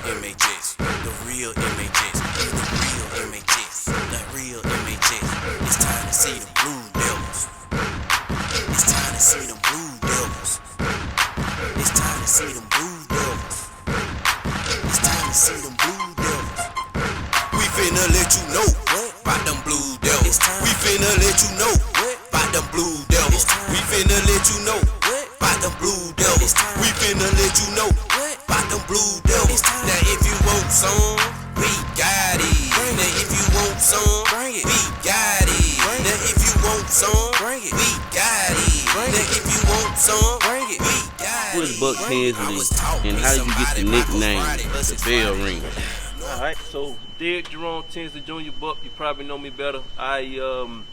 MHS, the real MHS, the real MHS, the real MHS. It's time to see the Blue Devils. It's time to see them Blue Devils. It's time to see them Blue Devils. It's time to see them Blue Devils. We finna let you know about them Blue Devils. We finna let you know about them Blue Devils. We finna let you know about them Blue Devils. We finna let you know about them Blue Devils. Now if you want some, we got it. Now if you want some, we got it. Now if you want some, we got it. Now if you want some, we got it. Who is Buck Tinsley, and how did you get the nickname, the Bell Ringer? Alright, so Derek Jerome Tinsley Jr. Buck, you probably know me better. I'm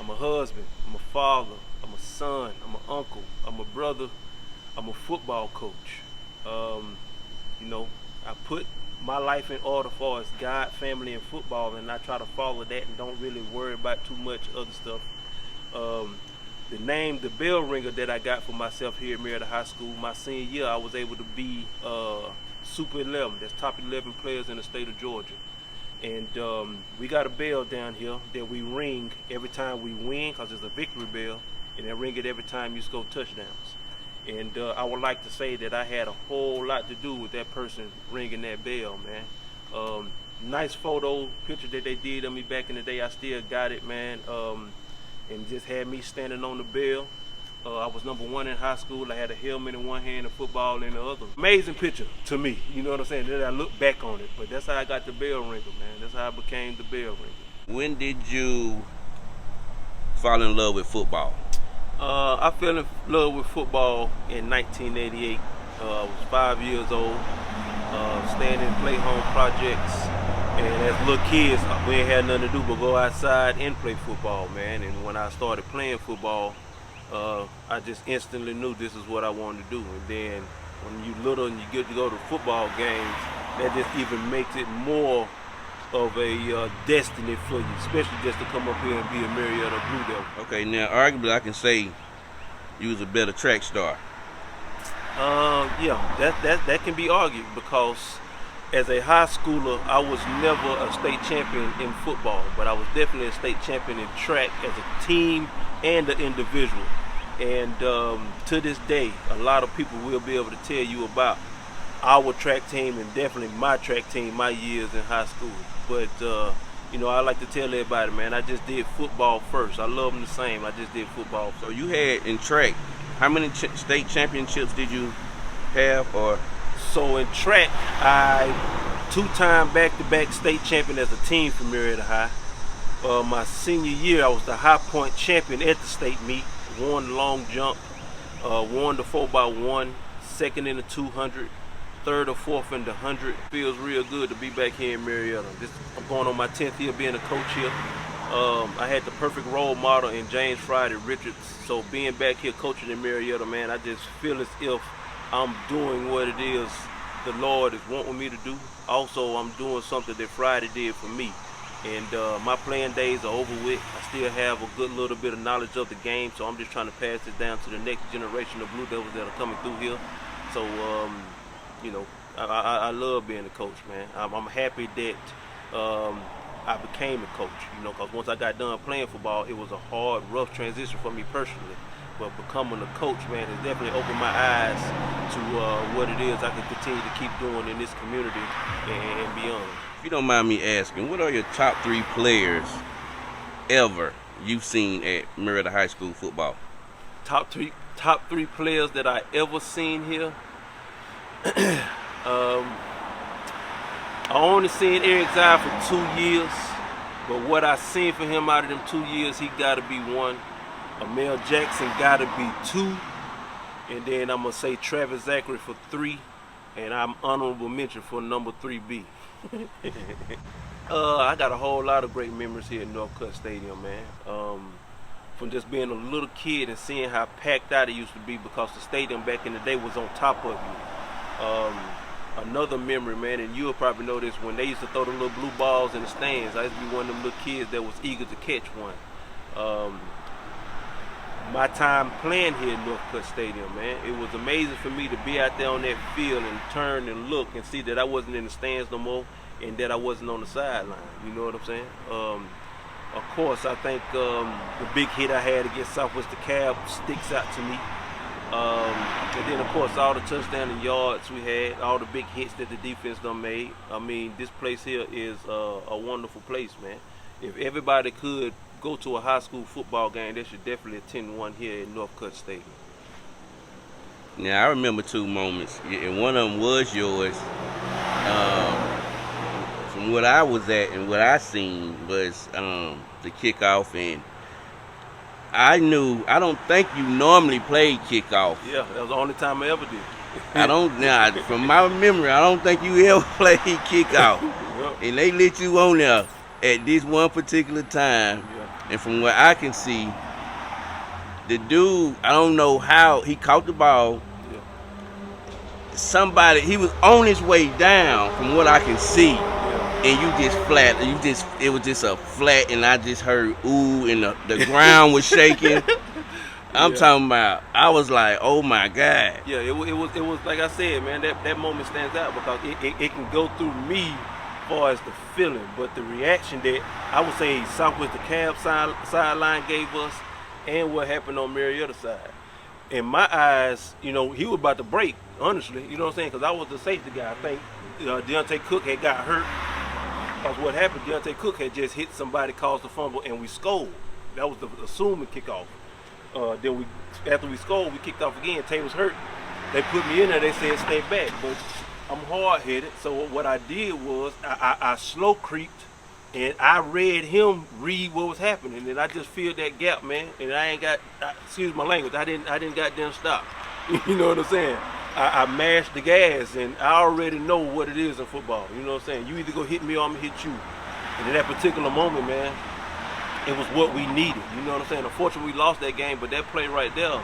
a husband, I'm a father, I'm a son, I'm an uncle, I'm a brother, I'm a football coach. You know, I put my life in order for as God, family, and football, and I try to follow that and don't really worry about too much other stuff. The name, the Bell Ringer, that I got for myself here at Marietta High School, my senior year, I was able to be Super 11. That's top 11 players in the state of Georgia. And we got a bell down here that we ring every time we win, because it's a victory bell, and they ring it every time you score touchdowns. And I would like to say that I had a whole lot to do with that person ringing that bell, man. Nice photo picture that they did of me back in the day. I still got it, man. And just had me standing on the bell. I was #1 in high school. I had a helmet in one hand and football in the other. Amazing picture to me, you know what I'm saying? Then I look back on it, but that's how I got the bell ringer, man. That's how I became the bell ringer. When did you fall in love with football? I fell in love with football in 1988. I was 5 years old, staying in play home projects. And as little kids, we ain't had nothing to do but go outside and play football, man. And when I started playing football, I just instantly knew this is what I wanted to do. And then when you're little and you get to go to football games, that just even makes it more of a destiny for you, especially just to come up here and be a Marietta Blue Devil. Okay, now arguably I can say you was a better track star. Yeah, that can be argued, because as a high schooler, I was never a state champion in football, but I was definitely a state champion in track as a team and an individual. And to this day, a lot of people will be able to tell you about our track team, and definitely my track team, my years in high school. But you know, I like to tell everybody, man, I just did football first. I love them the same. I just did football first. So you had in track, how many state championships did you have? Or so in track, I two-time back-to-back state champion as a team for Marietta High. My senior year, I was the high point champion at the state meet. Won the long jump, won the 4x1, second in the 200, third or fourth in the 100. Feels real good to be back here in Marietta. I'm going on my 10th year being a coach here. I had the perfect role model in James Friday Richards. So being back here coaching in Marietta, man, I just feel as if I'm doing what it is the Lord is wanting me to do. Also, I'm doing something that Friday did for me. And my playing days are over with. I still have a good little bit of knowledge of the game, so I'm just trying to pass it down to the next generation of Blue Devils that are coming through here. So, you know, I love being a coach, man. I'm happy that I became a coach, you know, because once I got done playing football, it was a hard, rough transition for me personally. But becoming a coach, man, has definitely opened my eyes to what it is I can continue to keep doing in this community and beyond. if you don't mind me asking, what are your top 3 players ever you've seen at Marietta High School football? Top three players that I ever seen here. I only seen Eric Zai for 2 years, but what I seen for him out of them 2 years, he gotta be 1. Amel Jackson gotta be 2, and then I'm gonna say Travis Zachary for 3, and I'm honorable mention for number 3B. I got a whole lot of great memories here at Northcutt Stadium, man. From just being a little kid and seeing how packed out it used to be, because the stadium back in the day was on top of you. Another memory, man, and you'll probably know this, when they used to throw the little blue balls in the stands, I used to be one of them little kids that was eager to catch one. my time playing here at Northcutt Stadium, man. It was amazing for me to be out there on that field and turn and look and see that I wasn't in the stands no more and that I wasn't on the sideline. You know what I'm saying? Of course, I think the big hit I had against Southwest DeKalb sticks out to me. And then, of course, all the touchdown and yards we had, all the big hits that the defense done made. I mean, this place here is a wonderful place, man. If everybody could go to a high school football game, they should definitely attend one here at Northcutt Stadium. Now, I remember 2 moments, and one of them was yours. From what I was at and what I seen was the kickoff, and I don't think you normally played kickoff. Yeah, that was the only time I ever did. From my memory, I don't think you ever played kickoff. Yep. And they let you on there at this one particular time. Yeah. And from what I can see, the dude, I don't know how, he caught the ball. Yeah. He was on his way down from what I can see. And you just flat, it was just a flat, and I just heard ooh, and the ground was shaking. I'm talking about, I was like, oh my God. Yeah, it was like I said, man, that moment stands out because it can go through me as far as the feeling, but the reaction that I would say Southwest DeKalb sideline gave us and what happened on Marietta side. In my eyes, you know, he was about to break, honestly, you know what I'm saying, because I was the safety guy. I think Deontay Cook had got hurt. Because what happened, Deontay Cook had just hit somebody, caused a fumble, and we scored. That was the assuming kickoff. Then after we scored, we kicked off again. Tay was hurt. They put me in there. They said stay back, but I'm hard-headed. So what I did was I slow creeped, and I read what was happening, and I just filled that gap, man. And I ain't got, excuse my language, I didn't goddamn stop. You know what I'm saying? I mashed the gas, and I already know what it is in football. You know what I'm saying? You either go hit me or I'm gonna hit you. And in that particular moment, man, it was what we needed. You know what I'm saying? Unfortunately, we lost that game, but that play right there,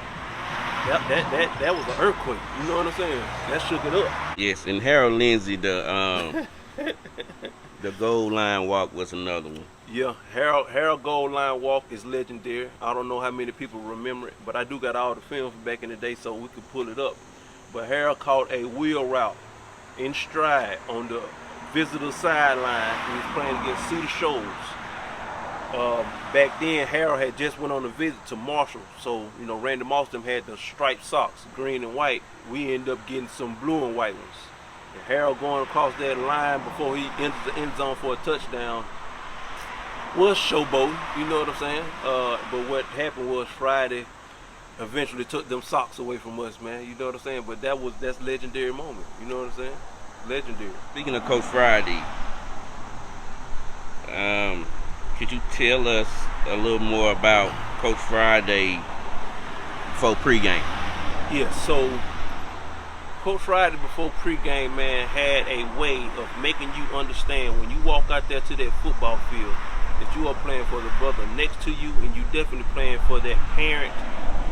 that was an earthquake. You know what I'm saying? That shook it up. Yes, and Harold Lindsay, the goal line walk was another one. Yeah, Harold goal line walk is legendary. I don't know how many people remember it, but I do got all the film from back in the day, so we could pull it up. But Harold caught a wheel route in stride on the visitor sideline. He was playing against Cedar Shoals. Back then, Harold had just went on a visit to Marshall. So, you know, Randy Moss them had the striped socks, green and white. We ended up getting some blue and white ones. And Harold going across that line before he entered the end zone for a touchdown was showboating, you know what I'm saying? But what happened was Friday eventually took them socks away from us, man. You know what I'm saying? But that's legendary moment. You know what I'm saying? Legendary. Speaking of Coach Friday, could you tell us a little more about Coach Friday before pregame? Yeah, so Coach Friday before pregame, man, had a way of making you understand when you walk out there to that football field that you are playing for the brother next to you, and you definitely playing for that parent,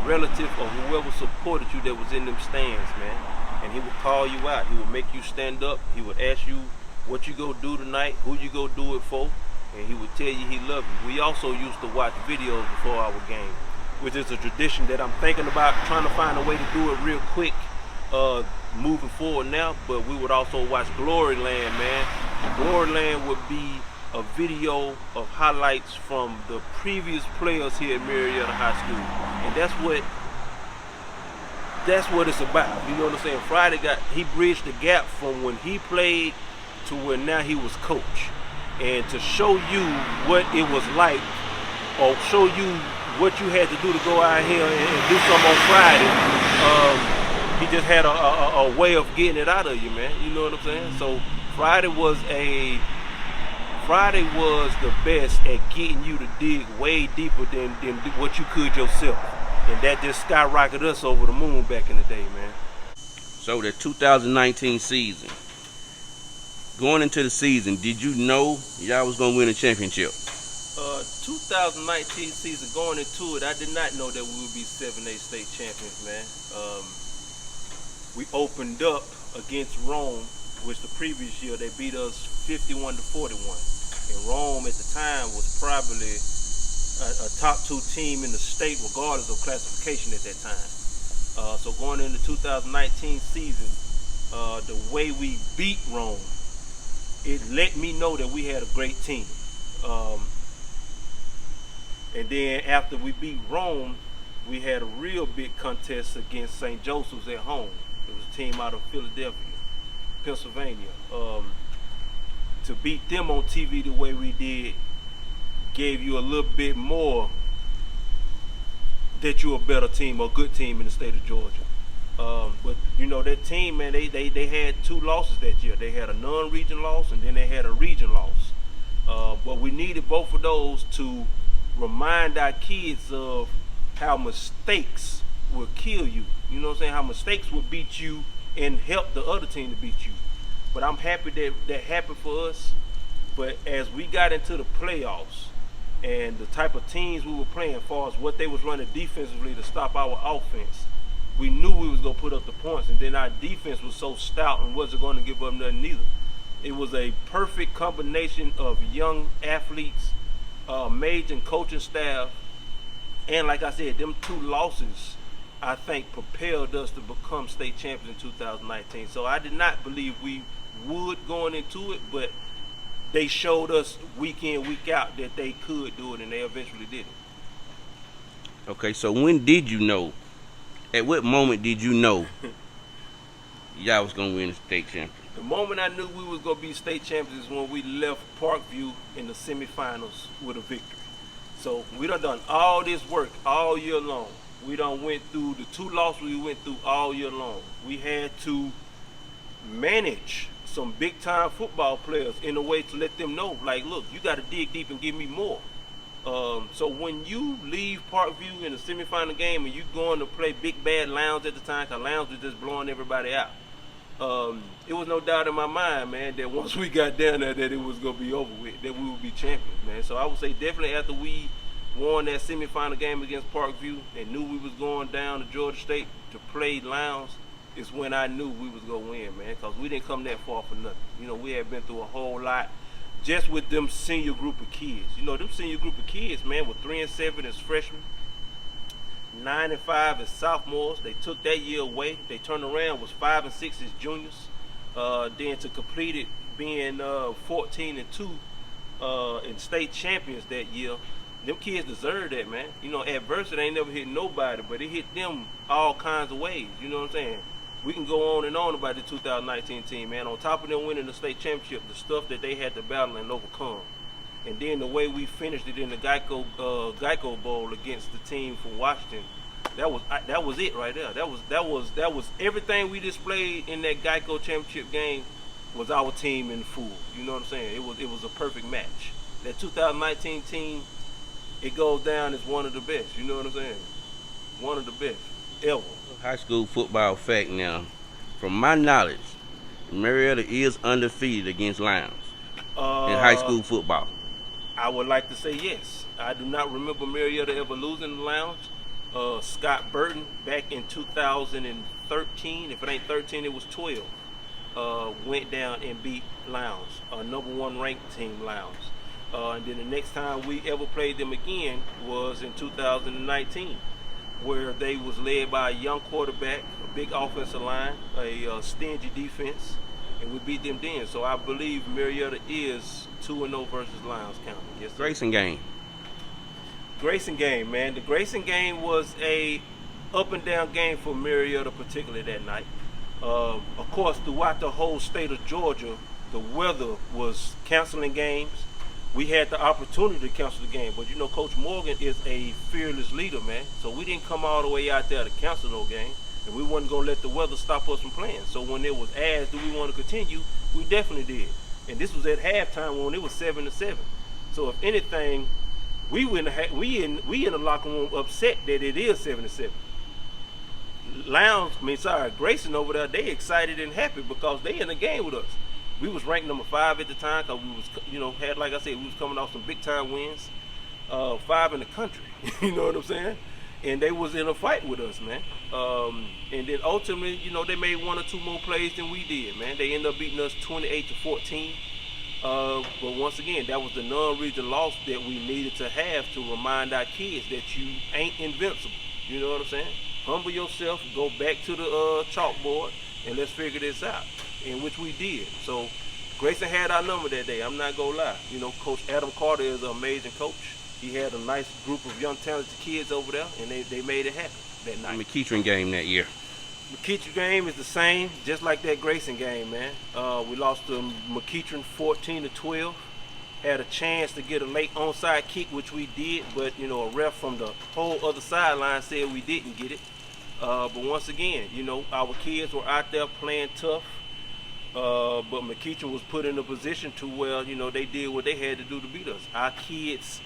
relative, or whoever supported you that was in them stands, man. And he would call you out. He would make you stand up. He would ask you what you go do tonight, who you go do it for, and he would tell you he loved you. We also used to watch videos before our game, which is a tradition that I'm thinking about trying to find a way to do it real quick moving forward now. But we would also watch Glory Land, man. Glory Land would be a video of highlights from the previous players here at Marietta High School, and that's what it's about. You know what I'm saying? Friday he bridged the gap from when he played to when now he was coach, and to show you what it was like, or show you what you had to do to go out here and do something on Friday. He just had a way of getting it out of you, man. You know what I'm saying? So Friday was the best at getting you to dig way deeper than what you could yourself. And that just skyrocketed us over the moon back in the day, man. So the 2019 season, going into the season, did you know y'all was going to win a championship? 2019 season, going into it, I did not know that we would be 7A state champions, man. We opened up against Rome, which the previous year they beat us 51-41. And Rome at the time was probably a top 2 team in the state, regardless of classification at that time. So going into 2019 season, the way we beat Rome, it let me know that we had a great team. And then after we beat Rome, we had a real big contest against St. Joseph's at home. It was a team out of Philadelphia, Pennsylvania. To beat them on TV the way we did gave you a little bit more that you're a better team or a good team in the state of Georgia. But you know, that team, man, they had 2 losses that year. They had a non-region loss and then they had a region loss. But we needed both of those to remind our kids of how mistakes will kill you. You know what I'm saying? How mistakes will beat you and help the other team to beat you. But I'm happy that happened for us. But as we got into the playoffs and the type of teams we were playing, as far as what they was running defensively to stop our offense, we knew we was gonna put up the points, and then our defense was so stout and wasn't gonna give up nothing either. It was a perfect combination of young athletes, amazing coaching staff, and like I said, them 2 losses, I think, propelled us to become state champions in 2019. So I did not believe we would going into it, but they showed us week in, week out that they could do it, and they eventually did it. Okay, so when did you know? At what moment did you know y'all was gonna win the state championship? The moment I knew we was gonna be state champions is when we left Parkview in the semifinals with a victory. So we done all this work all year long. We done went through the 2 losses we went through all year long. We had to manage some big time football players in a way to let them know, like, look, you got to dig deep and give me more. So when you leave Parkview in the semifinal game and you going to play Big Bad Lowndes at the time, because Lowndes was just blowing everybody out, it was no doubt in my mind, man, that once we got down there that it was going to be over with, that we would be champions, man. So I would say definitely after we won that semifinal game against Parkview and knew we was going down to Georgia State to play Lowndes, is when I knew we was going to win, man, because we didn't come that far for nothing. You know, we had been through a whole lot just with them senior group of kids. You know, them senior group of kids, man, were 3-7 as freshmen, 9-5 as sophomores. They took that year away. They turned around, was 5-6 as juniors. Then to complete it being 14-2 and state champions that year. Them kids deserve that, man. You know, adversity ain't never hit nobody, but it hit them all kinds of ways. You know what I'm saying? We can go on and on about the 2019 team, man. On top of them winning the state championship, the stuff that they had to battle and overcome, and then the way we finished it in the Geico Bowl against the team from Washington, that was it right there. That was everything we displayed in that Geico championship game was our team in full. You know what I'm saying? It was a perfect match. That 2019 team, it goes down as one of the best. You know what I'm saying? One of the best ever. High school football fact now. From my knowledge, Marietta is undefeated against Lowndes in high school football. I would like to say yes. I do not remember Marietta ever losing to Lowndes. Scott Burton back in 2013, if it ain't 13, it was 12, went down and beat Lowndes, number 1 ranked team Lowndes. And then the next time we ever played them again was in 2019, where they was led by a young quarterback, a big offensive line, a stingy defense, and we beat them then. So I believe Marietta is 2-0 versus Lowndes County. Yes, sir. Grayson game. Grayson game, man. The Grayson game was a up and down game for Marietta, particularly that night. Of course, throughout the whole state of Georgia, the weather was canceling games. We had the opportunity to cancel the game, but you know, Coach Morgan is a fearless leader, man. So we didn't come all the way out there to cancel no game, and we wasn't gonna let the weather stop us from playing. So when it was asked, do we want to continue, we definitely did. And this was at halftime when it was 7-7. So if anything, we in the locker room upset that it is 7-7. Grayson over there, they excited and happy because they in the game with us. We was ranked number 5 at the time because we was, you know, like I said, we was coming off some big time wins, 5 in the country. You know what I'm saying? And they was in a fight with us, man. And then ultimately, you know, they made 1 or 2 more plays than we did, man. They ended up beating us 28-14. But once again, that was the non-region loss that we needed to have to remind our kids that you ain't invincible. You know what I'm saying? Humble yourself, go back to the chalkboard, and let's figure this out. In which we did. So Grayson had our number that day. I'm not gonna lie. You know, Coach Adam Carter is an amazing coach. He had a nice group of young, talented kids over there, and they made it happen that night. McEachern game that year. McEachern game is the same, just like that Grayson game, man. We lost to McEachern 14-12. Had a chance to get a late onside kick, which we did, but you know, a ref from the whole other sideline said we didn't get it. But once again, you know, our kids were out there playing tough. But McEachern was put in a position to where, you know, they did what they had to do to beat us. Our kids,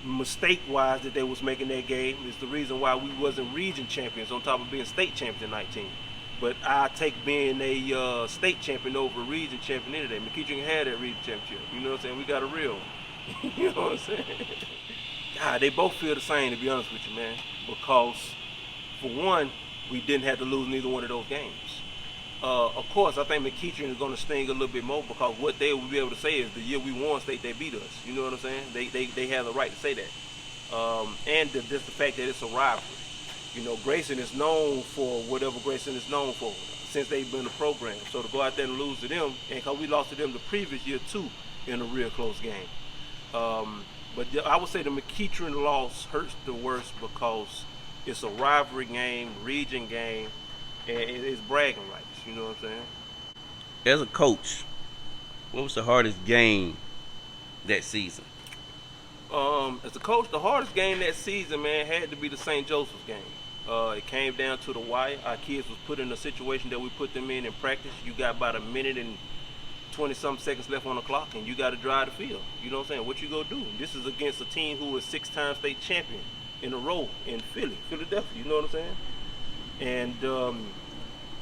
mistake-wise, that they was making that game is the reason why we wasn't region champions on top of being state champions in 19. But I take being a state champion over a region champion any day. McEachern had that region championship. You know what I'm saying? We got a real one. You know what I'm saying? God, they both feel the same, to be honest with you, man. Because, for one, we didn't have to lose neither one of those games. Of course, I think McEachern is going to sting a little bit more because what they will be able to say is the year we won state, they beat us. You know what I'm saying? They have the right to say that. And just the fact that it's a rivalry. You know, Grayson is known for whatever Grayson is known for since they've been in the program. So to go out there and lose to them, and because we lost to them the previous year too in a real close game. But I would say the McEachern loss hurts the worst because it's a rivalry game, region game, and it's bragging rights. You know what I'm saying? As a coach, what was the hardest game that season? As a coach, the hardest game that season, man, had to be the St. Joseph's game. It came down to the wire. Our kids was put in a situation that we put them in practice. You got about a minute and 20-something seconds left on the clock, and you got to drive the field. You know what I'm saying? What you gonna do? This is against a team who is 6-time state champion in a row in Philadelphia. You know what I'm saying? And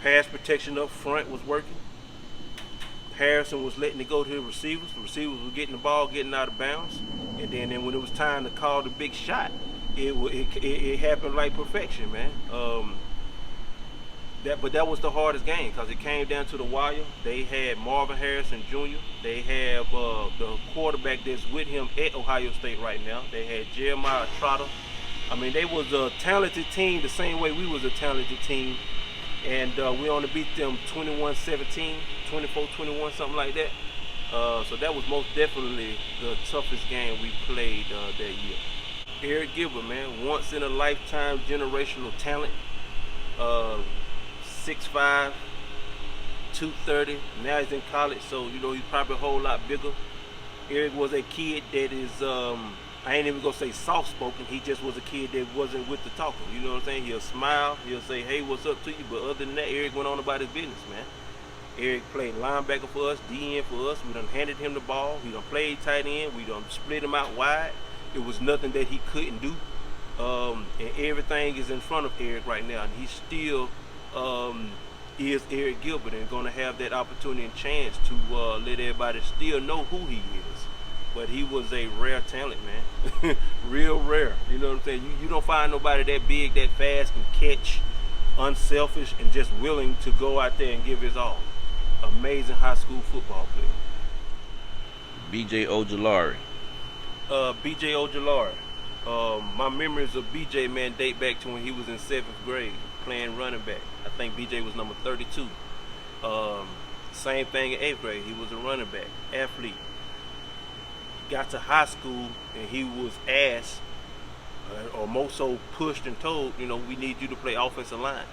pass protection up front was working. Harrison was letting it go to the receivers. The receivers were getting the ball, getting out of bounds. And then when it was time to call the big shot, it happened like perfection, man. But that was the hardest game because it came down to the wire. They had Marvin Harrison Jr. They have the quarterback that's with him at Ohio State right now. They had Jeremiah Trotter. I mean, they was a talented team the same way we was a talented team. And we only beat them 21-17, 24-21, something like that. So that was most definitely the toughest game we played that year. Eric Gilbert, man, once in a lifetime generational talent. 6'5", 230. Now he's in college, so you know he's probably a whole lot bigger. Eric was a kid that is, I ain't even gonna say soft spoken. He just was a kid that wasn't with the talking. You know what I'm saying? He'll smile, he'll say, "Hey, what's up to you?" But other than that, Eric went on about his business, man. Eric played linebacker for us, DN for us. We done handed him the ball. He done played tight end. We done split him out wide. It was nothing that he couldn't do. And everything is in front of Eric right now. And he still is Eric Gilbert and going to have that opportunity and chance to let everybody still know who he is. But he was a rare talent, man. Real rare. You know what I'm saying? You don't find nobody that big, that fast, can catch, unselfish, and just willing to go out there and give his all. Amazing high school football player. B.J. Ojulari. B.J. Ojulari. My memories of B.J., man, date back to when he was in 7th grade playing running back. I think B.J. was number 32. Same thing in 8th grade. He was a running back, athlete. Got to high school and he was asked, or more so pushed and told, you know, we need you to play offensive line.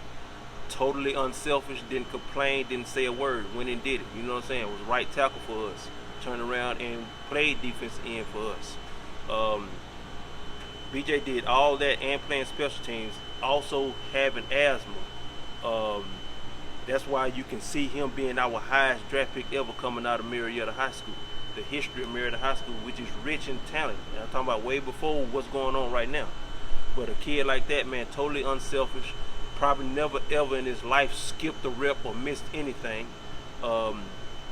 Totally unselfish, didn't complain, didn't say a word, went and did it. You know what I'm saying? It was right tackle for us. Turned around and played defense end for us. BJ did all that and playing special teams, also having asthma. That's why you can see him being our highest draft pick ever coming out of Marietta High School. The history of Marietta High School, which is rich in talent. And I'm talking about way before what's going on right now. But a kid like that, man, totally unselfish. Probably never ever in his life skipped a rep or missed anything.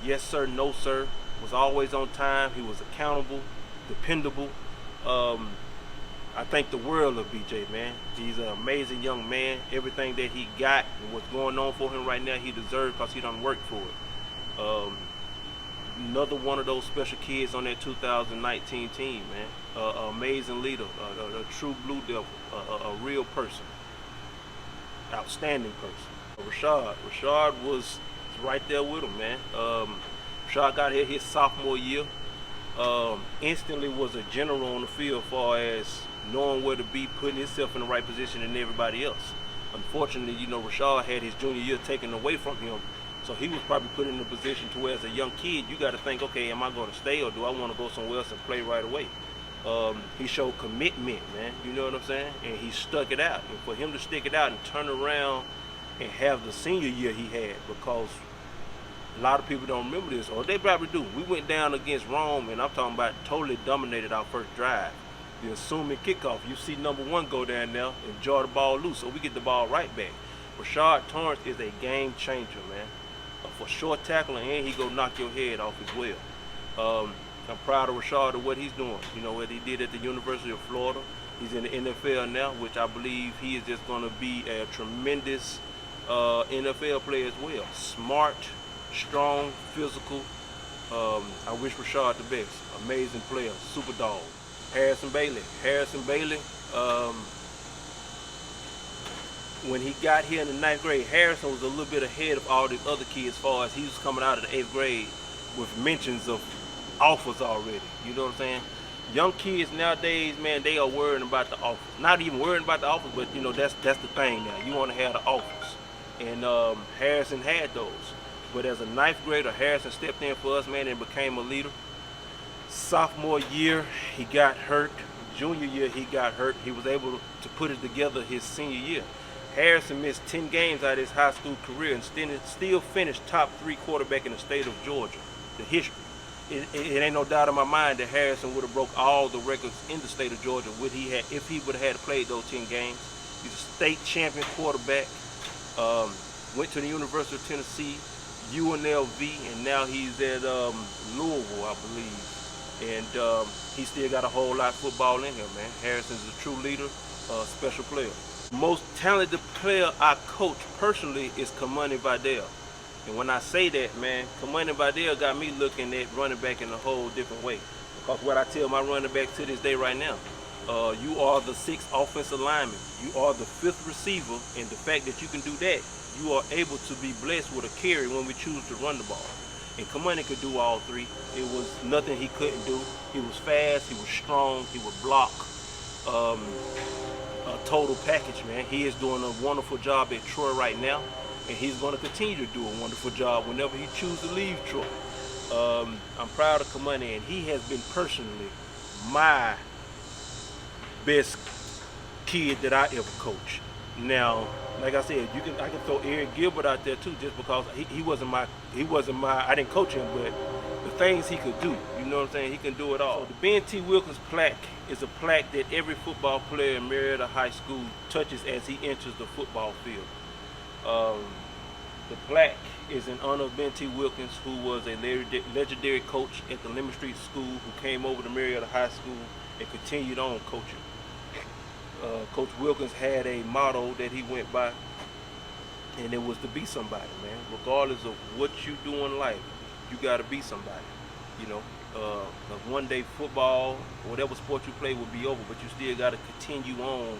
Yes sir, no sir. Was always on time. He was accountable, dependable. I think the world of BJ, man. He's an amazing young man. Everything that he got and what's going on for him right now, he deserves because he done worked for it. another one of those special kids on that 2019 team, man. Amazing leader, a true blue devil, a real person, outstanding person. Rashad was right there with him, man. Rashad got here his sophomore year. Instantly was a general on the field as far as knowing where to be, putting himself in the right position than everybody else. Unfortunately, Rashad had his junior year taken away from him, so he was probably put in a position to where as a young kid, you got to think, okay, am I going to stay or do I want to go somewhere else and play right away? He showed commitment, man, you know what I'm saying? And he stuck it out. And for him to stick it out and turn around and have the senior year he had, because a lot of people don't remember this, or they probably do. We went down against Rome, and I'm talking about totally dominated our first drive. The assuming kickoff, you see number one go down there and draw the ball loose, so we get the ball right back. Rashad Torrance is a game changer, man. For short tackling, and he go knock your head off as well. I'm proud of Rashad of what he's doing. What he did at the University of Florida. He's in the NFL now, which I believe he is just going to be a tremendous NFL player as well. Smart, strong, physical. I wish Rashad the best. Amazing player, super dog. Harrison Bailey, when he got here in the 9th grade, Harrison was a little bit ahead of all the other kids as far as he was coming out of the 8th grade with mentions of offers already. You know what I'm saying? Young kids nowadays, man, they are worrying about the offers. Not even worrying about the offers, but that's the thing now. You want to have the offers. And Harrison had those. But as a 9th grader, Harrison stepped in for us, man, and became a leader. Sophomore year, he got hurt. Junior year, he got hurt. He was able to put it together his senior year. Harrison missed 10 games out of his high school career and still finished top 3 quarterback in the state of Georgia, the history. It ain't no doubt in my mind that Harrison would have broke all the records in the state of Georgia if he would have had played those 10 games. He's a state champion quarterback, went to the University of Tennessee, UNLV, and now he's at Louisville, I believe. And he still got a whole lot of football in him, man. Harrison's a true leader, special player. Most talented player I coach personally is Kamani Vidal. And when I say that, man, Kamani Vidal got me looking at running back in a whole different way. Because what I tell my running back to this day right now, you are the 6th offensive lineman. You are the 5th receiver. And the fact that you can do that, you are able to be blessed with a carry when we choose to run the ball. And Kamani could do all 3. It was nothing he couldn't do. He was fast, he was strong, he would block. A total package, man. He is doing a wonderful job at Troy right now, and he's going to continue to do a wonderful job whenever he chooses to leave Troy. I'm proud of Kamani, and he has been personally my best kid that I ever coached. Now, like I said, I can throw Eric Gilbert out there too, just because he wasn't my I didn't coach him, but the things he could do, you know what I'm saying? He can do it all. So the Ben T. Wilkins plaque is a plaque that every football player in Marietta High School touches as he enters the football field. The plaque is in honor of Ben T. Wilkins, who was a legendary coach at the Lemon Street School, who came over to Marietta High School and continued on coaching. Coach Wilkins had a motto that he went by, and it was to be somebody, man. Regardless of what you do in life, you got to be somebody, one day football, whatever sport you play will be over, but you still got to continue on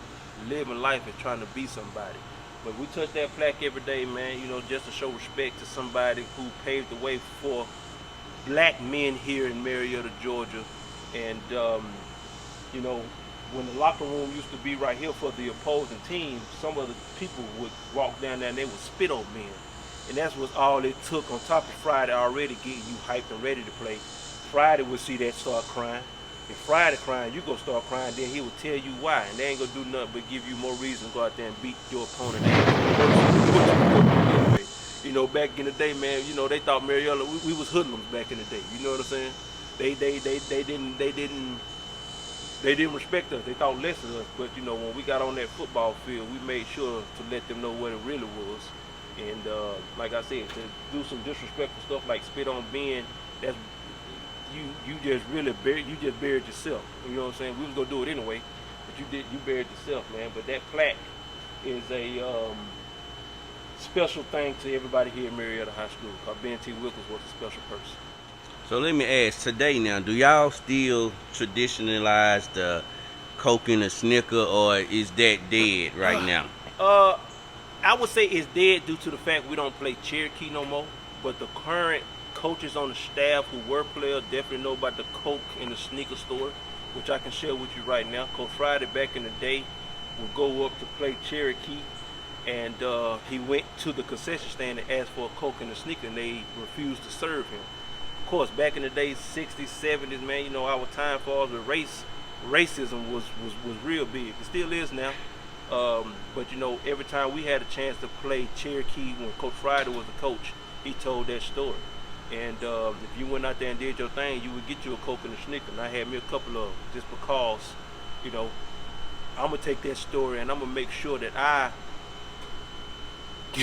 living life and trying to be somebody. But we touch that plaque every day, man, just to show respect to somebody who paved the way for black men here in Marietta, Georgia. And, when the locker room used to be right here for the opposing team, some of the people would walk down there and they would spit on men. And that's what all it took on top of Friday already getting you hyped and ready to play. Friday would see that start crying. If Friday crying, you gonna start crying, then he will tell you why. And they ain't gonna do nothing but give you more reason to go out there and beat your opponent. Back in the day, man, they thought Marietta, we was hoodlums back in the day. You know what I'm saying? They didn't respect us. They thought less of us. But when we got on that football field, we made sure to let them know what it really was. And like I said, to do some disrespectful stuff like spit on Ben, that's you just buried yourself. You know what I'm saying? We was gonna do it anyway, but you buried yourself, man. But that plaque is a special thing to everybody here at Marietta High School, because Ben T. Wilkins was a special person. So let me ask today now, do y'all still traditionalize the Coke and the Snicker, or is that dead right now? I would say it's dead due to the fact we don't play Cherokee no more. But the current coaches on the staff who were players definitely know about the Coke and the sneaker store, which I can share with you right now. Coach Friday back in the day would go up to play Cherokee, and he went to the concession stand and asked for a Coke and a sneaker, and they refused to serve him. Of course, back in the day, 60s, 70s, man, you know, our time for us with racism was real big. It still is now. But, you know, every time we had a chance to play Cherokee when Coach Friday was the coach, he told that story. And if you went out there and did your thing, you would get you a Coke and a sneaker. And I had me a couple of them just because, you know, I'm going to take that story and I'm going to make sure that I,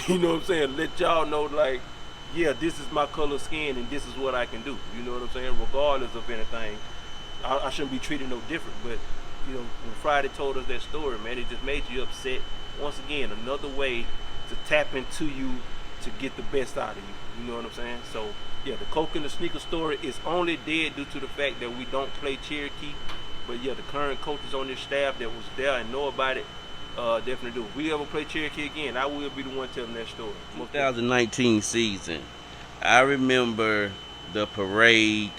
you know what I'm saying, let y'all know, like, yeah, this is my color of skin and this is what I can do. You know what I'm saying? Regardless of anything, I shouldn't be treated no different. But, you know, when Friday told us that story, man, it just made you upset. Once again, another way to tap into you to get the best out of you. You know what I'm saying? So, yeah, the Coke and the sneaker story is only dead due to the fact that we don't play Cherokee. But, yeah, the current coaches on this staff that was there and know about it, definitely do. If we ever play Cherokee again, I will be the one telling that story. 2019 season, I remember the parade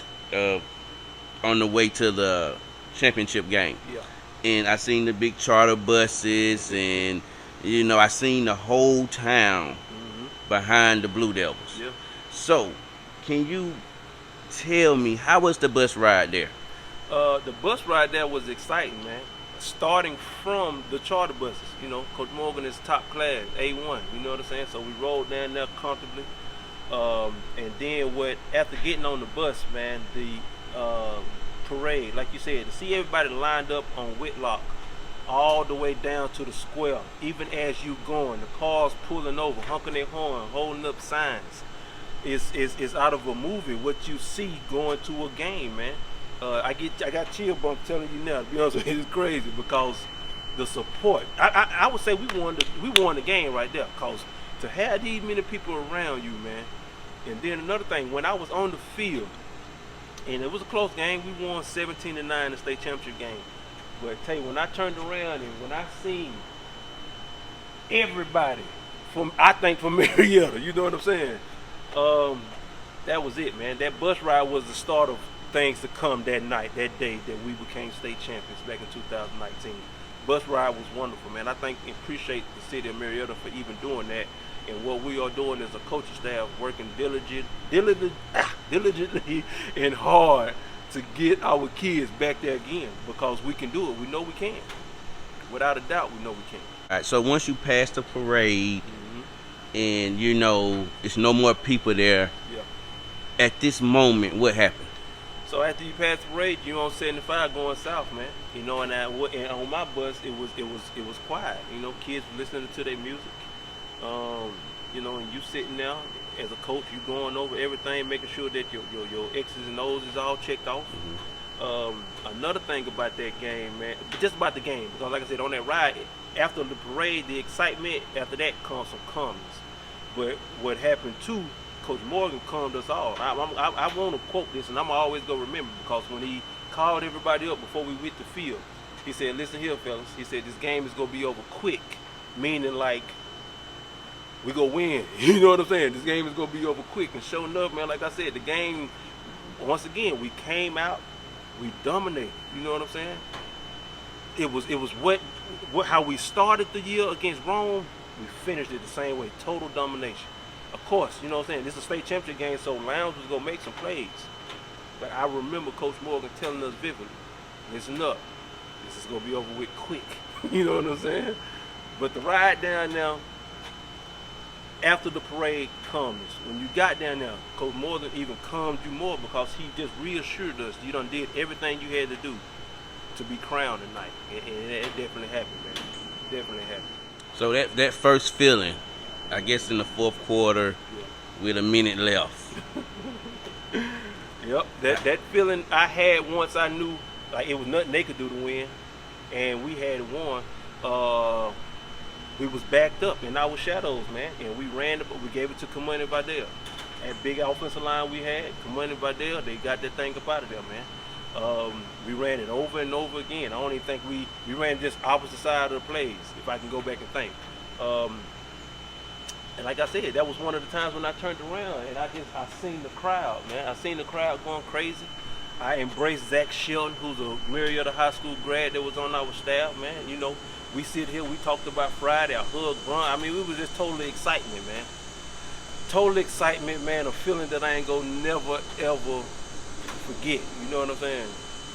on the way to the championship game. Yeah. And I seen the big charter buses, and, you know, I seen the whole town behind the Blue Devils. Yeah. So, can you tell me, how was the bus ride there? The bus ride there was exciting, man. Starting from the charter buses, you know, Coach Morgan is top class, A1, you know what I'm saying? So we rolled down there comfortably. And then after getting on the bus, man, the parade, like you said, to see everybody lined up on Whitlock all the way down to the square, even as you going, the cars pulling over, honking their horn, holding up signs, is out of a movie. What you see going to a game, man. I got chill bump telling you now. To be honest with you, it's crazy because the support. I would say we won the game right there. Cause to have these many people around you, man. And then another thing, when I was on the field, and it was a close game, we won 17-9 in the state championship game. But I tell you, when I turned around and when I seen everybody from Marietta, you know what I'm saying? That was it, man. That bus ride was the start of things to come that night, that day that we became state champions back in 2019. Bus ride was wonderful, man. I appreciate the city of Marietta for even doing that. And what we are doing is a coaching staff working diligently and hard to get our kids back there again, because we can do it. We know we can. Without a doubt, we know we can. All right, so once you pass the parade, and, you know, there's no more people there, Yeah. at this moment, what happened? So after you pass the parade, you on 75 going south, man. You know, and on my bus, it was quiet. You know, kids listening to their music. You know, and you sitting there as a coach, you going over everything, making sure that your X's and O's is all checked off. Another thing about that game, man, just about the game, because like I said, on that ride, after the parade, the excitement, after that comes some calmness. But what happened too, Coach Morgan calmed us all. I want to quote this, and I'm always going to remember, because when he called everybody up before we went to field, he said, listen here, fellas. He said, this game is going to be over quick, meaning like, we gonna win. You know what I'm saying? This game is gonna be over quick. And sure enough, man, like I said, the game, once again, we came out, we dominated. You know what I'm saying? It was how we started the year against Braun, we finished it the same way. Total domination. Of course, you know what I'm saying? This is a state championship game, so Lowndes was gonna make some plays. But I remember Coach Morgan telling us vividly, listen up, this is gonna be over with quick. You know what I'm saying? But the ride down now, after the parade comes, when you got down there, Coach Morgan even calmed you more, because he just reassured us you done did everything you had to do to be crowned tonight. And it definitely happened, man. Definitely happened. So that first feeling, I guess in the fourth quarter, with a minute left. Yep, that feeling I had once I knew like it was nothing they could do to win, and we had won. We was backed up in our shadows, man, and we ran. We gave it to Kamani Vidal. That big offensive line we had, Kamani Vidal, they got that thing up out of there, man. We ran it over and over again. I don't even think we ran just opposite side of the plays, if I can go back and think. And like I said, that was one of the times when I turned around and I seen the crowd, man. I seen the crowd going crazy. I embraced Zach Shelton, who's a Marietta High School grad that was on our staff, man. You know, we sit here, we talked about Friday, I hugged Braun. I mean, we was just totally excitement, man. Total excitement, man, a feeling that I ain't gonna never, ever forget. You know what I'm saying?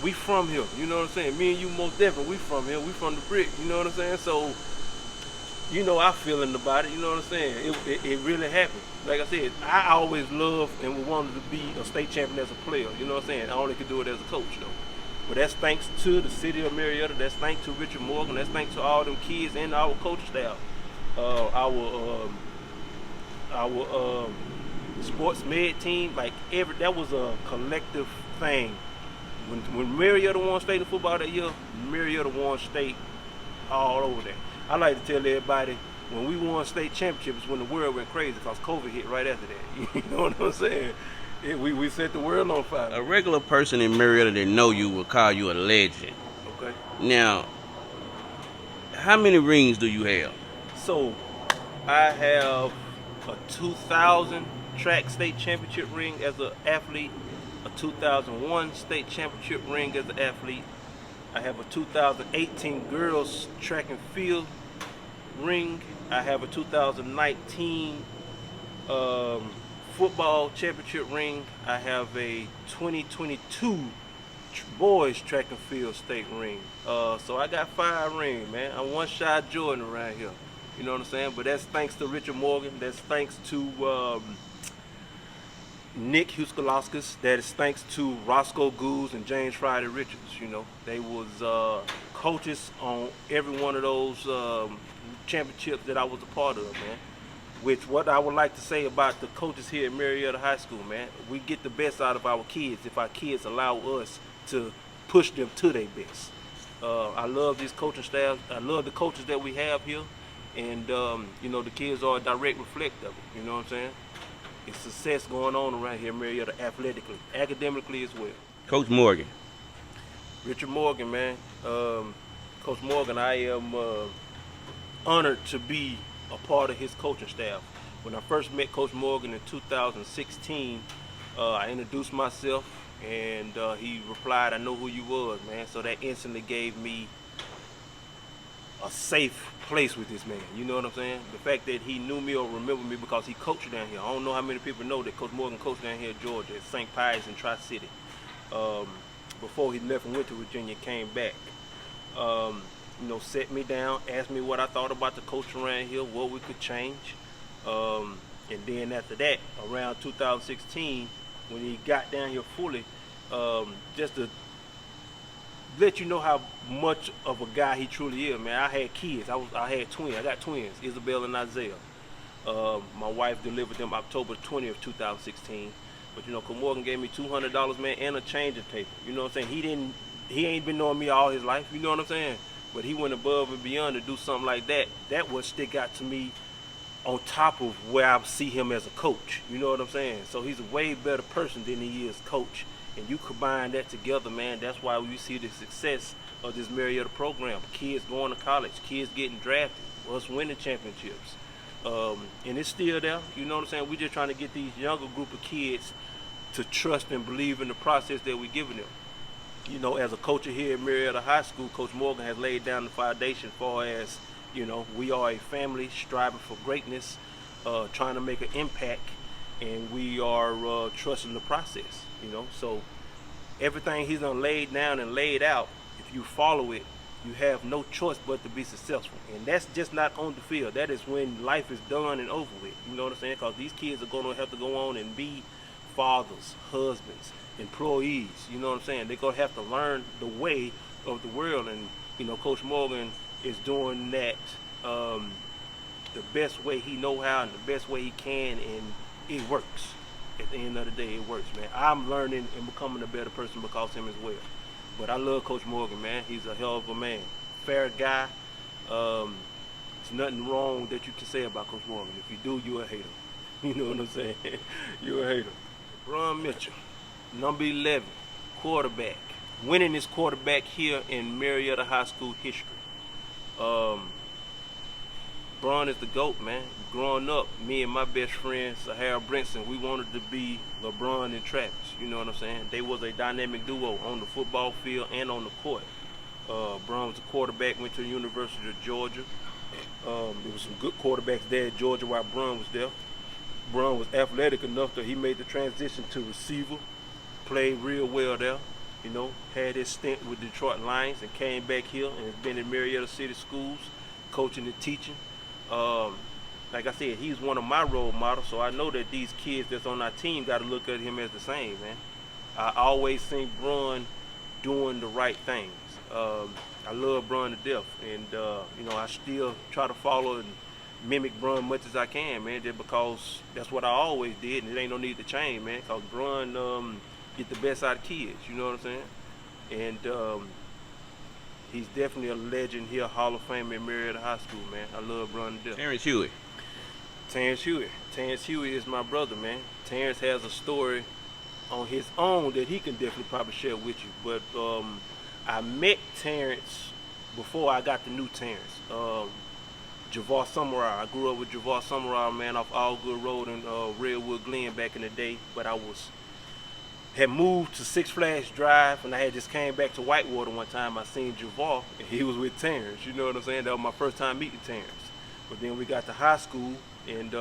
We from here, you know what I'm saying? Me and you most definitely, we from here. We from the brick, you know what I'm saying? So, you know our feeling about it, you know what I'm saying? It really happened. Like I said, I always loved and wanted to be a state champion as a player, you know what I'm saying? I only could do it as a coach, though. But that's thanks to the city of Marietta, that's thanks to Richard Morgan, that's thanks to all them kids and our coaching staff. Our sports med team, like that was a collective thing. When Marietta won state in football that year, Marietta won state all over there. I like to tell everybody, when we won state championships, when the world went crazy, because COVID hit right after that. You know what I'm saying? We set the world on fire. A regular person in Marietta that know you will call you a legend. Okay. Now, how many rings do you have? So, I have a 2000 track state championship ring as an athlete, a 2001 state championship ring as an athlete. I have a 2018 girls track and field ring. I have a 2019 football championship ring. I have a 2022 boys track and field state ring. So I got 5 rings, man. I'm one shy Jordan around here. You know what I'm saying? But that's thanks to Richard Morgan. That's thanks to Nick Huskalauskas. That is thanks to Roscoe Goose and James Friday Richards. You know, they was coaches on every one of those championships that I was a part of, man. Which what I would like to say about the coaches here at Marietta High School, man, we get the best out of our kids if our kids allow us to push them to their best. I love these coaching staff. I love the coaches that we have here. And, you know, the kids are a direct reflect of it, you know what I'm saying? It's success going on around here in Marietta athletically, academically as well. Coach Morgan. Richard Morgan, man. Coach Morgan, I am honored to be a part of his coaching staff. When I first met Coach Morgan in 2016, I introduced myself and he replied, "I know who you was, man." So that instantly gave me a safe place with this man, you know what I'm saying? The fact that he knew me or remembered me because he coached down here. I don't know how many people know that Coach Morgan coached down here in Georgia at St. Pius and Tri-City. Before he left and went to Virginia, came back. You know, set me down, asked me what I thought about the coach around here, what we could change. And then after that, around 2016, when he got down here fully, just to let you know how much of a guy he truly is, man. I had kids. I had twins. I got twins, Isabel and Isaiah. My wife delivered them October 20th, 2016. But you know, Coach Morgan gave me $200, man, and a changing table. You know what I'm saying? He ain't been knowing me all his life. You know what I'm saying? But he went above and beyond to do something like that. That would stick out to me on top of where I see him as a coach. You know what I'm saying? So he's a way better person than he is coach. And you combine that together, man, that's why we see the success of this Marietta program. Kids going to college, kids getting drafted, us winning championships. And it's still there, you know what I'm saying? We're just trying to get these younger group of kids to trust and believe in the process that we're giving them. You know, as a coach here at Marietta High School, Coach Morgan has laid down the foundation as far as, you know, we are a family striving for greatness, trying to make an impact, and we are trusting the process, you know. So everything he's done laid down and laid out, if you follow it, you have no choice but to be successful. And that's just not on the field. That is when life is done and over with. You know what I'm saying? Because these kids are going to have to go on and be fathers, husbands, employees. You know what I'm saying? They're going to have to learn the way of the world. And, you know, Coach Morgan is doing that the best way he know how and the best way he can, and it works. At the end of the day, it works, man. I'm learning and becoming a better person because of him as well. But I love Coach Morgan, man. He's a hell of a man. Fair guy. There's nothing wrong that you can say about Coach Morgan. If you do, you're a hater. You know what I'm saying? You a hater. Braun Mitchell, number 11, quarterback. Winningest quarterback here in Marietta High School history. Braun is the GOAT, man. Growing up, me and my best friend, Sahara Brinson, we wanted to be LeBron and Travis. You know what I'm saying? They was a dynamic duo on the football field and on the court. Braun was a quarterback, went to the University of Georgia. There was some good quarterbacks there at Georgia while Braun was there. Braun was athletic enough that he made the transition to receiver, played real well there. You know, had his stint with Detroit Lions and came back here and has been in Marietta City Schools, coaching and teaching. Like I said, he's one of my role models, so I know that these kids that's on our team got to look at him as the same, man. I always seen Braun doing the right things. I love Braun to death, and you know, I still try to follow and mimic Braun much as I can, man, just because that's what I always did, and it ain't no need to change, man, because Braun get the best out of kids, you know what I'm saying? And he's definitely a legend here, Hall of Fame in Marietta High School, man. I love Braun to death. Terrence Huey. Terrence Huey is my brother, man. Terrence has a story on his own that he can definitely probably share with you. But I met Terrence before I got to know Terrence. Javar Summerall. I grew up with Javar Summerall, man, off Allgood Road in Redwood Glen back in the day. But I had moved to Six Flags Drive, and I had just came back to Whitewater one time. I seen Javar, and he was with Terrence. You know what I'm saying? That was my first time meeting Terrence. But then we got to high school, and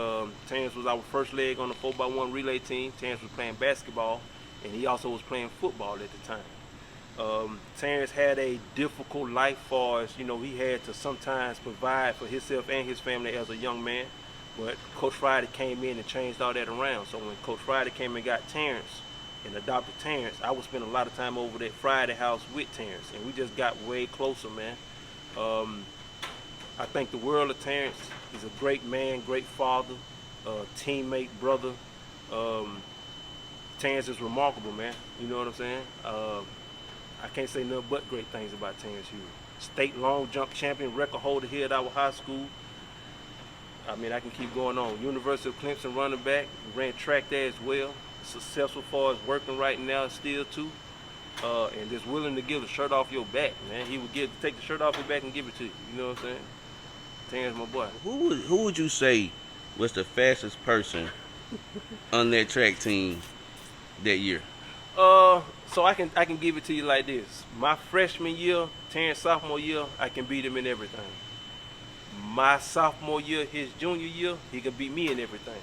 Terrence was our first leg on the 4x1 relay team. Terrence was playing basketball, and he also was playing football at the time. Terrence had a difficult life for us. You know, he had to sometimes provide for himself and his family as a young man. But Coach Friday came in and changed all that around. So when Coach Friday came and got Terrence and adopted Terrence, I would spend a lot of time over at Friday house with Terrence, and we just got way closer, man. I think the world of Terrence. He's a great man, great father, teammate, brother. Terrence is remarkable, man. You know what I'm saying? I can't say nothing but great things about Terrence Huey. State long jump champion, record holder here at our high school. I mean, I can keep going on. University of Clemson running back, ran track there as well. Successful far as working right now still too. And just willing to give the shirt off your back, man. He would take the shirt off your back and give it to you. You know what I'm saying? Terrence, my boy. Who would you say was the fastest person on that track team that year? So I can give it to you like this. My freshman year, Terrence sophomore year, I can beat him in everything. My sophomore year, his junior year, he can beat me in everything.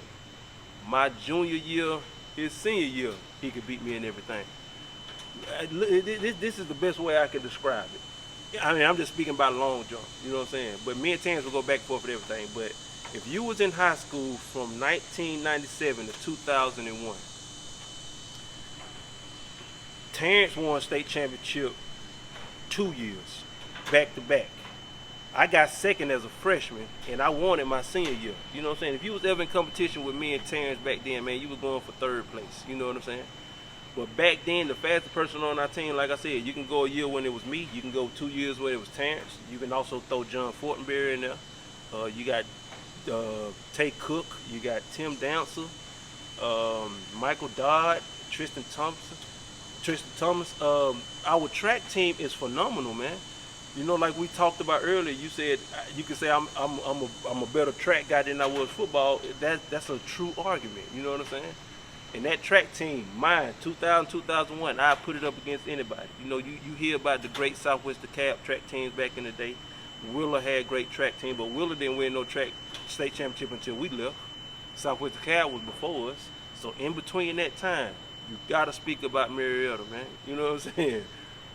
My junior year, his senior year, he could beat me in everything. This is the best way I could describe it. I mean, I'm just speaking about long jump, you know what I'm saying? But me and Terrence will go back and forth with everything. But if you was in high school from 1997 to 2001, Terrence won state championship 2 years, back to back. I got second as a freshman, and I won it my senior year. You know what I'm saying? If you was ever in competition with me and Terrence back then, man, you was going for third place. You know what I'm saying? But back then, the fastest person on our team, like I said, you can go a year when it was me. You can go 2 years when it was Terrence. You can also throw John Fortenberry in there. You got Tay Cook. You got Tim Dancer, Michael Dodd, Tristan Thomas. Our track team is phenomenal, man. You know, like we talked about earlier, you said you could say I'm a better track guy than I was football. That's a true argument. You know what I'm saying? And that track team, mine, 2000, 2001, I put it up against anybody. You know, you hear about the great Southwest DeKalb track teams back in the day. Willer had great track team, but Willer didn't win no track state championship until we left. Southwest DeKalb was before us. So in between that time, you gotta speak about Marietta, man. You know what I'm saying?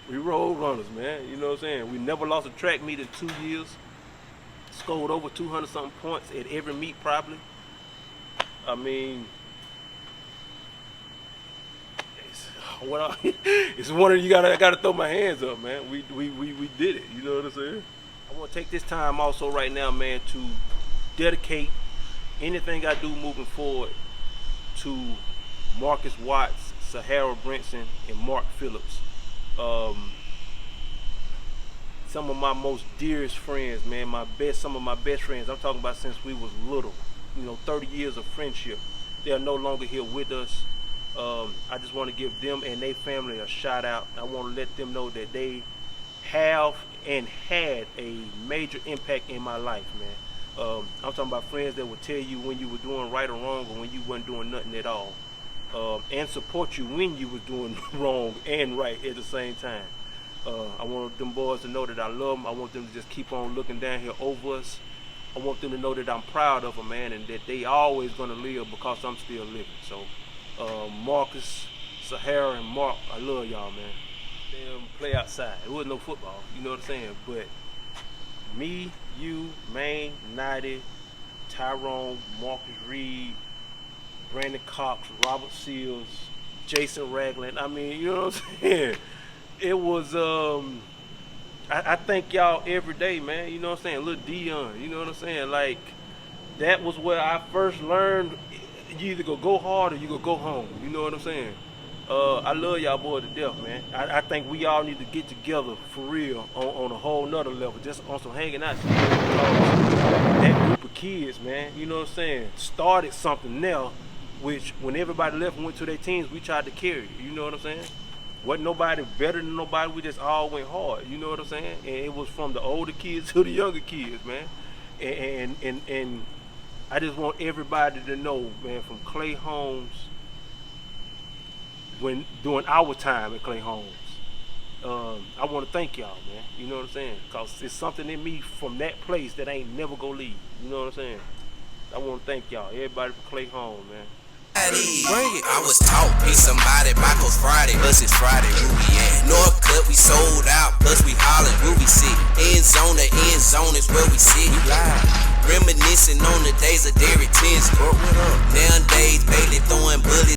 We road runners, man. You know what I'm saying? We never lost a track meet in 2 years. Scored over 200 something points at every meet probably. I mean, it's one of you gotta throw my hands up, man. We did it. You know what I'm saying? I want to take this time also right now, man, to dedicate anything I do moving forward to Marcus Watts, Sahara Brinson, and Mark Phillips. Some of my most dearest friends, man, some of my best friends. I'm talking about since we was little. You know, 30 years of friendship. they're no longer here with us. I just want to give them and their family a shout out. I want to let them know that they have and had a major impact in my life, man. I'm talking about friends that will tell you when you were doing right or wrong, or when you wasn't doing nothing at all, and support you when you was doing wrong and right at the same time. I want them boys to know that I love them. I want them to just keep on looking down here over us. I want them to know that I'm proud of them, man, and that they always gonna live because I'm still living. So, Marcus, Sahara, and Mark, I love y'all, man. Them play outside. It wasn't no football, you know what I'm saying? But me, you, Maine, Nighty, Tyrone, Marcus Reed, Brandon Cox, Robert Seals, Jason Ragland. I mean, you know what I'm saying? It was, I thank y'all every day, man. You know what I'm saying? Little Dion, you know what I'm saying? Like, that was where I first learned you either go hard or you go home. You know what I'm saying? I love y'all boys to death, man. I think we all need to get together for real on a whole nother level, just on some hanging out shit. That group of kids, man, you know what I'm saying, started something now, which when everybody left and went to their teams, we tried to carry it. You know what I'm saying? Wasn't nobody better than nobody. We just all went hard. You know what I'm saying? And it was from the older kids to the younger kids, man. And I just want everybody to know, man, from Clay Holmes, when during our time at Clay Holmes, I want to thank y'all, man. You know what I'm saying? Because it's something in me from that place that ain't never gonna leave. You know what I'm saying? I want to thank y'all, everybody from Clay Holmes, man. I was taught, be somebody, Michael's Friday, plus it's Friday, where we at? Northcutt, we sold out, plus we hollering, where we sit? End zone to end zone is where we sit. We live. Reminiscing on the days of Derrick Tinsley. Nowadays, Bailey throwing bullets.